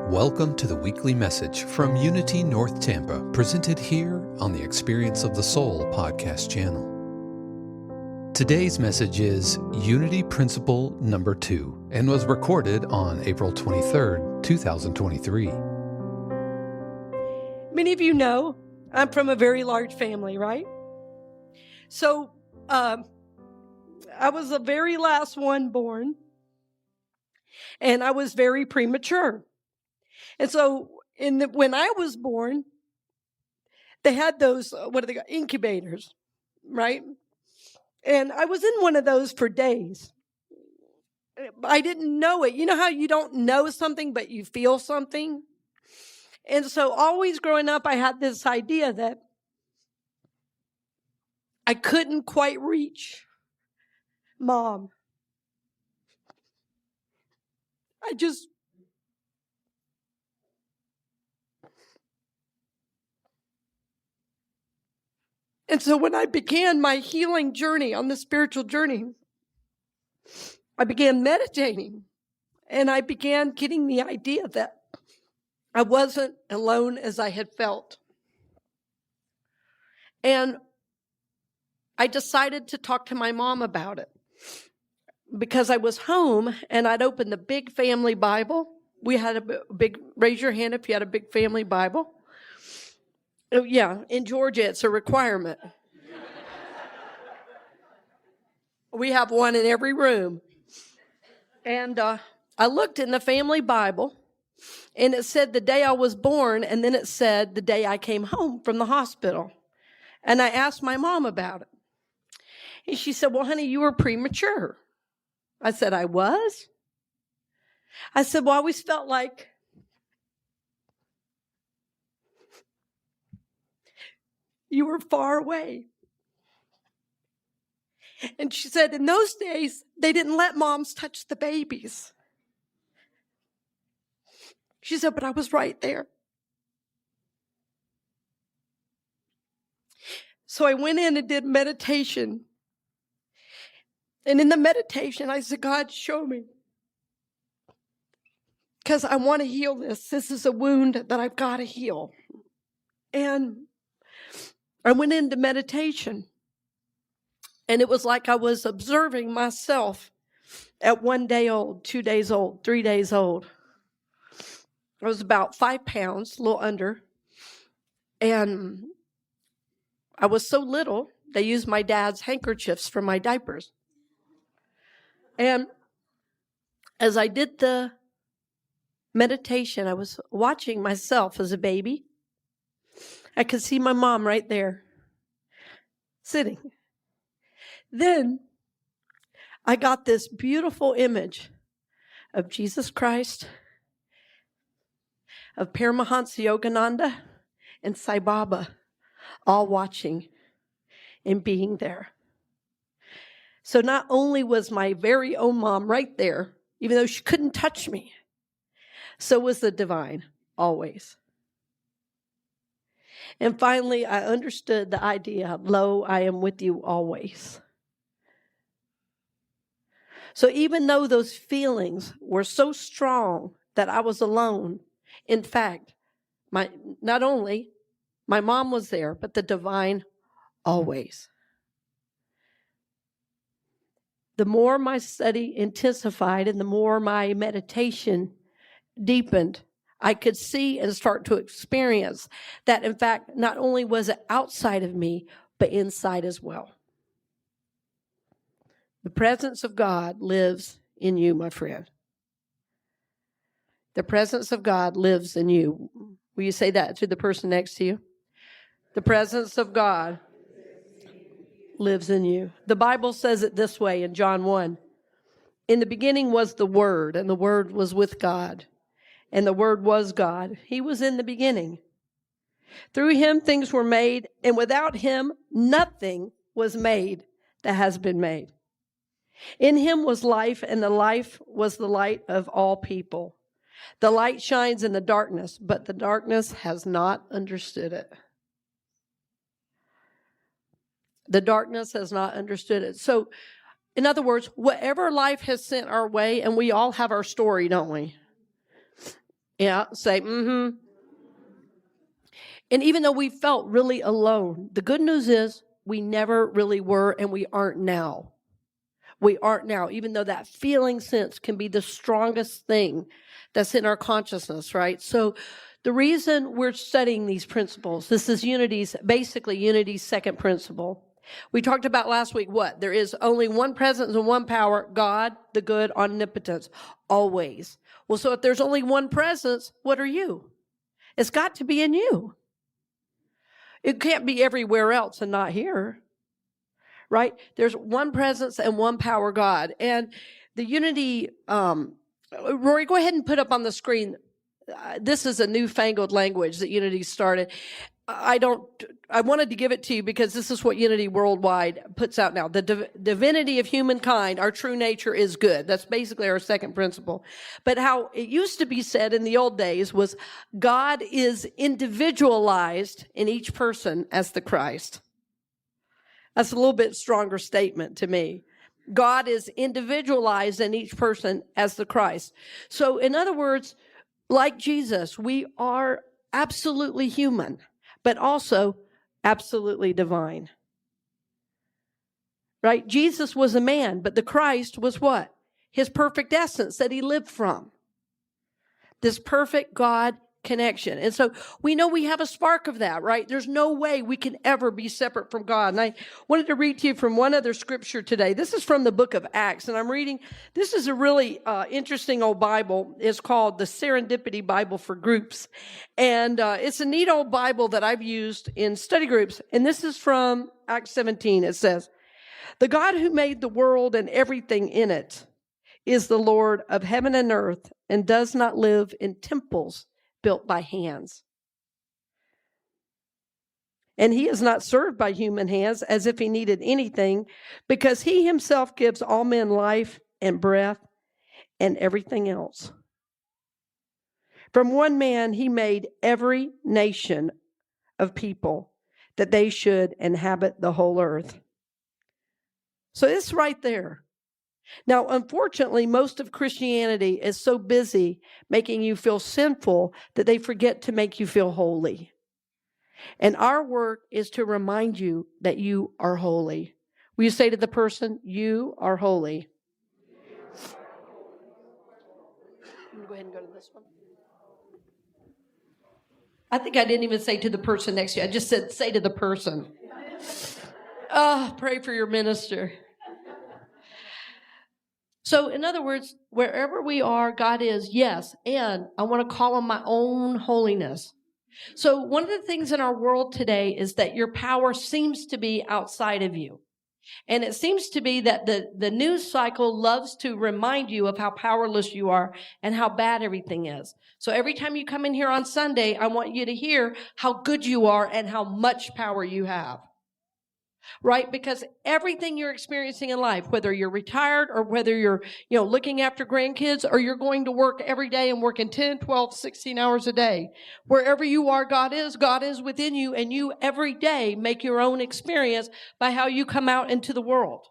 Welcome to the weekly message from Unity North Tampa, presented here on the Experience of the Soul podcast channel. Today's message is Unity Principle number 2 and was recorded on April 23rd, 2023. Many of you know I'm from a very large family, right? So I was the very last one born, and I was very premature. And so when I was born, they had those, incubators, right? And I was in one of those for days. I didn't know it. You know how you don't know something, but you feel something? And so always growing up, I had this idea that I couldn't quite reach Mom. And so when I began my healing journey on the spiritual journey, I began meditating, and I began getting the idea that I wasn't alone as I had felt. And I decided to talk to my mom about it because I was home and I'd opened the big family Bible. We had a big, raise your hand if you had a big family Bible. Oh, yeah, in Georgia, it's a requirement. We have one in every room. And I looked in the family Bible, and it said the day I was born, and then it said the day I came home from the hospital. And I asked my mom about it. And she said, well, honey, you were premature. I said, I was? I said, well, I always felt like you were far away. And she said, in those days, they didn't let moms touch the babies. She said, but I was right there. So I went in and did meditation. And in the meditation, I said, God, show me. Because I want to heal this. This is a wound that I've got to heal. And I went into meditation. And it was like I was observing myself at 1 day old, 2 days old, 3 days old. I was about 5 pounds, a little under. And I was so little, they used my dad's handkerchiefs for my diapers. And as I did the meditation, I was watching myself as a baby. I could see my mom right there, sitting. Then I got this beautiful image of Jesus Christ, of Paramahansa Yogananda, and Sai Baba, all watching and being there. So not only was my very own mom right there, even though she couldn't touch me, so was the divine, always. And finally, I understood the idea, lo, I am with you always. So even though those feelings were so strong that I was alone, in fact, not only my mom was there, but the divine always. The more my study intensified and the more my meditation deepened, I could see and start to experience that, in fact, not only was it outside of me, but inside as well. The presence of God lives in you, my friend. The presence of God lives in you. Will you say that to the person next to you? The presence of God lives in you. The Bible says it this way in John 1. In the beginning was the Word, and the Word was with God, and the Word was God. He was in the beginning. Through him things were made, and without him nothing was made that has been made. In him was life, and the life was the light of all people. The light shines in the darkness, but the darkness has not understood it. The darkness has not understood it. So, in other words, whatever life has sent our way, and we all have our story, don't we? Yeah, say, mm-hmm. And even though we felt really alone, the good news is we never really were, and we aren't now. We aren't now, even though that feeling sense can be the strongest thing that's in our consciousness, right? So the reason we're studying these principles, this is basically Unity's second principle. We talked about last week what? There is only one presence and one power, God, the good, omnipotence, always. Well, so if there's only one presence, what are you? It's got to be in you. It can't be everywhere else and not here, right? There's one presence and one power, God. And the unity, Rory, go ahead and put up on the screen. This is a newfangled language that Unity started. I wanted to give it to you because this is what Unity Worldwide puts out now. The divinity of humankind, our true nature is good. That's basically our second principle. But how it used to be said in the old days was God is individualized in each person as the Christ. That's a little bit stronger statement to me. God is individualized in each person as the Christ. So in other words, like Jesus, we are absolutely human, but also absolutely divine. Right? Jesus was a man, but the Christ was what? His perfect essence that he lived from. This perfect God connection. And so we know we have a spark of that, right? There's no way we can ever be separate from God. And I wanted to read to you from one other scripture today. This is from the book of Acts, and I'm reading, this is a really interesting old Bible. It's called the Serendipity Bible for Groups. And it's a neat old Bible that I've used in study groups. And this is from Acts 17. It says, "The God who made the world and everything in it is the Lord of heaven and earth and does not live in temples built by hands. And he is not served by human hands as if he needed anything, because he himself gives all men life and breath and everything else. From one man he made every nation of people that they should inhabit the whole earth." So it's right there. Now, unfortunately, most of Christianity is so busy making you feel sinful that they forget to make you feel holy. And our work is to remind you that you are holy. Will you say to the person, you are holy? Go ahead and go to this one. I think I didn't even say to the person next to you. I just said, say to the person. Pray for your minister. So in other words, wherever we are, God is, yes, and I want to call on my own holiness. So one of the things in our world today is that your power seems to be outside of you. And it seems to be that the news cycle loves to remind you of how powerless you are and how bad everything is. So every time you come in here on Sunday, I want you to hear how good you are and how much power you have. Right? Because everything you're experiencing in life, whether you're retired or whether you're, looking after grandkids or you're going to work every day and working 10, 12, 16 hours a day, wherever you are, God is within you, and you every day make your own experience by how you come out into the world.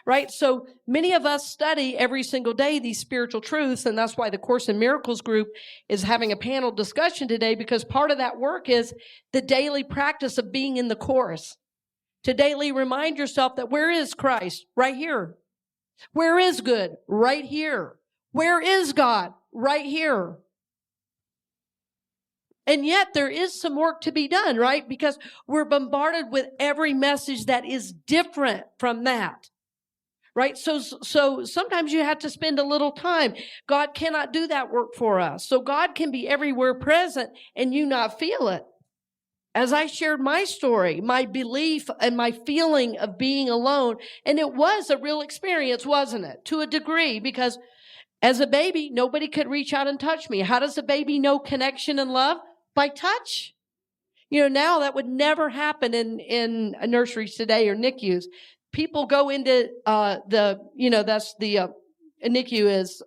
Right? So many of us study every single day these spiritual truths, and that's why the Course in Miracles group is having a panel discussion today, because part of that work is the daily practice of being in the Course. To daily remind yourself that where is Christ? Right here. Where is good? Right here. Where is God? Right here. And yet there is some work to be done, right? Because we're bombarded with every message that is different from that. Right? So sometimes you have to spend a little time. God cannot do that work for us. So God can be everywhere present and you not feel it. As I shared my story, my belief and my feeling of being alone, and it was a real experience, wasn't it? To a degree, because as a baby, nobody could reach out and touch me. How does a baby know connection and love? By touch. Now that would never happen in nurseries today or NICUs. People go into that's the NICU is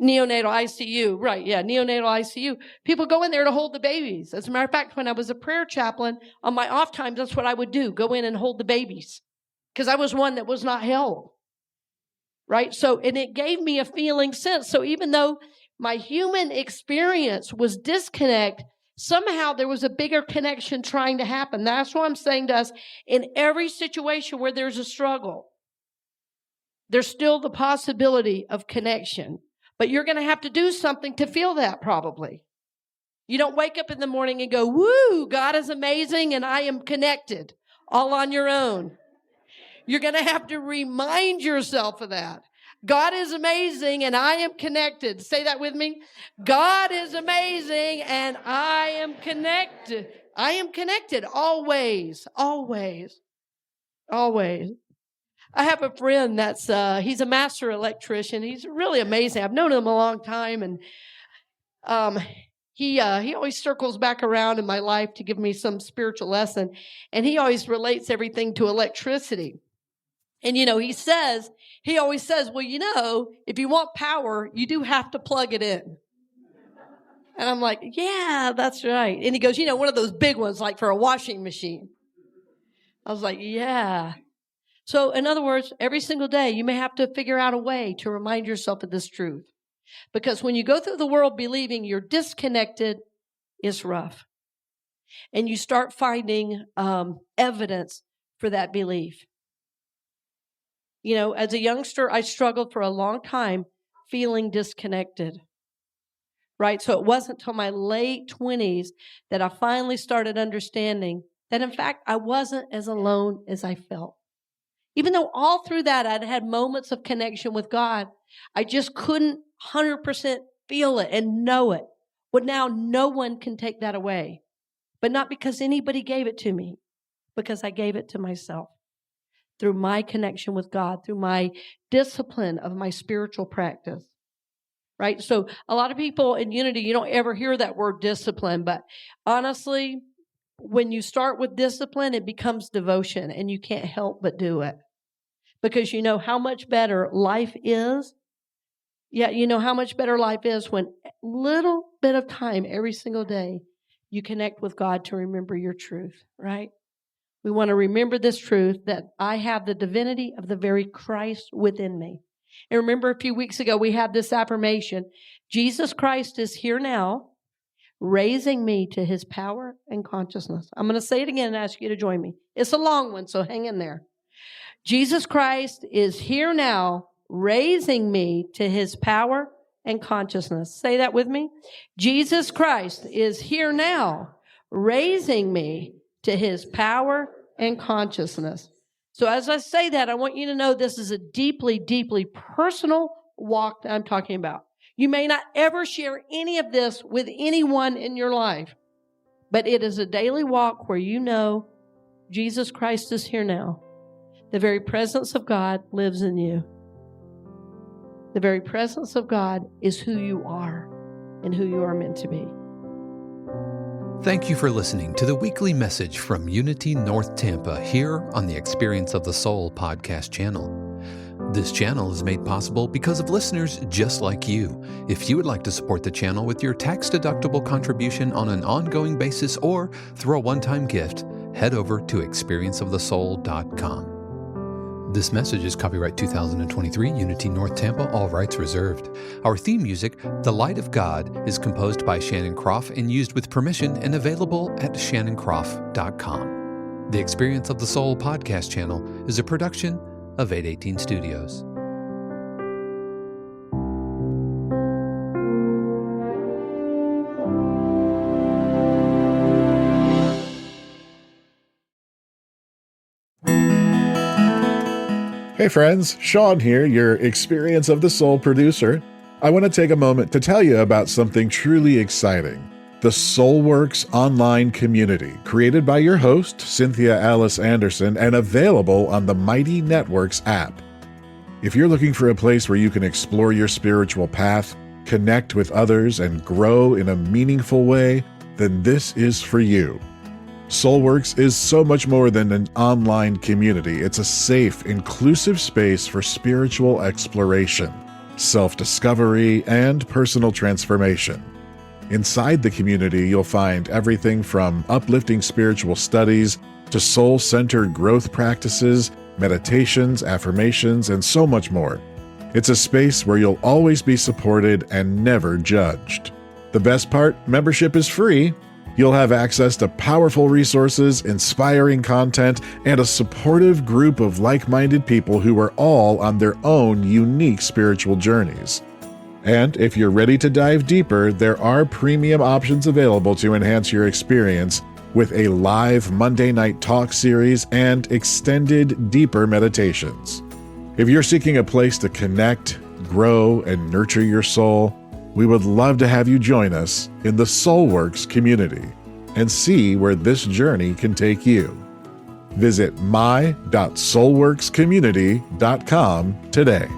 neonatal ICU, right? Yeah, neonatal ICU. People go in there to hold the babies. As a matter of fact, when I was a prayer chaplain, on my off times, that's what I would do, go in and hold the babies, because I was one that was not held, right? So, and it gave me a feeling sense. So even though my human experience was disconnect, somehow there was a bigger connection trying to happen. That's what I'm saying to us. In every situation where there's a struggle, there's still the possibility of connection. But you're going to have to do something to feel that probably. You don't wake up in the morning and go, woo, God is amazing and I am connected all on your own. You're going to have to remind yourself of that. God is amazing and I am connected. Say that with me. God is amazing and I am connected. I am connected always, always, always. I have a friend that's, he's a master electrician. He's really amazing. I've known him a long time, and he always circles back around in my life to give me some spiritual lesson, and he always relates everything to electricity. And, he always says, well, if you want power, you do have to plug it in. And I'm like, yeah, that's right. And he goes, one of those big ones, like for a washing machine. I was like, yeah. So in other words, every single day, you may have to figure out a way to remind yourself of this truth. Because when you go through the world believing you're disconnected, it's rough. And you start finding evidence for that belief. As a youngster, I struggled for a long time feeling disconnected. Right? So it wasn't until my late 20s that I finally started understanding that, in fact, I wasn't as alone as I felt. Even though all through that I'd had moments of connection with God, I just couldn't 100% feel it and know it. But now no one can take that away. But not because anybody gave it to me, because I gave it to myself through my connection with God, through my discipline of my spiritual practice. Right? So a lot of people in Unity, you don't ever hear that word discipline, but honestly, when you start with discipline, it becomes devotion, and you can't help but do it. Because you know how much better life is. Yeah, you know how much better life is when a little bit of time every single day you connect with God to remember your truth, right? We want to remember this truth that I have the divinity of the very Christ within me. And remember a few weeks ago we had this affirmation, Jesus Christ is here now, raising me to his power and consciousness. I'm going to say it again and ask you to join me. It's a long one, so hang in there. Jesus Christ is here now, raising me to his power and consciousness. Say that with me. Jesus Christ is here now, raising me to his power and consciousness. So as I say that, I want you to know this is a deeply, deeply personal walk that I'm talking about. You may not ever share any of this with anyone in your life, but it is a daily walk where you know Jesus Christ is here now. The very presence of God lives in you. The very presence of God is who you are and who you are meant to be. Thank you for listening to the weekly message from Unity North Tampa here on the Experience of the Soul podcast channel. This channel is made possible because of listeners just like you. If you would like to support the channel with your tax-deductible contribution on an ongoing basis or through a one-time gift, head over to experienceofthesoul.com. This message is copyright 2023, Unity North Tampa, all rights reserved. Our theme music, The Light of God, is composed by Shannon Croft and used with permission and available at shannoncroft.com. The Experience of the Soul podcast channel is a production of 818 Studios. Hey friends, Sean here, your Experience of the Soul producer. I want to take a moment to tell you about something truly exciting. The Soulworks online community, created by your host, Cynthia Alice Anderson, and available on the Mighty Networks app. If you're looking for a place where you can explore your spiritual path, connect with others, and grow in a meaningful way, then this is for you. Soulworks is so much more than an online community. It's a safe, inclusive space for spiritual exploration, self-discovery, and personal transformation. Inside the community, you'll find everything from uplifting spiritual studies to soul-centered growth practices, meditations, affirmations, and so much more. It's a space where you'll always be supported and never judged. The best part, membership is free. You'll have access to powerful resources, inspiring content, and a supportive group of like-minded people who are all on their own unique spiritual journeys. And if you're ready to dive deeper, there are premium options available to enhance your experience with a live Monday night talk series and extended, deeper meditations. If you're seeking a place to connect, grow, and nurture your soul, we would love to have you join us in the Soulworks community and see where this journey can take you. Visit my.soulworkscommunity.com today.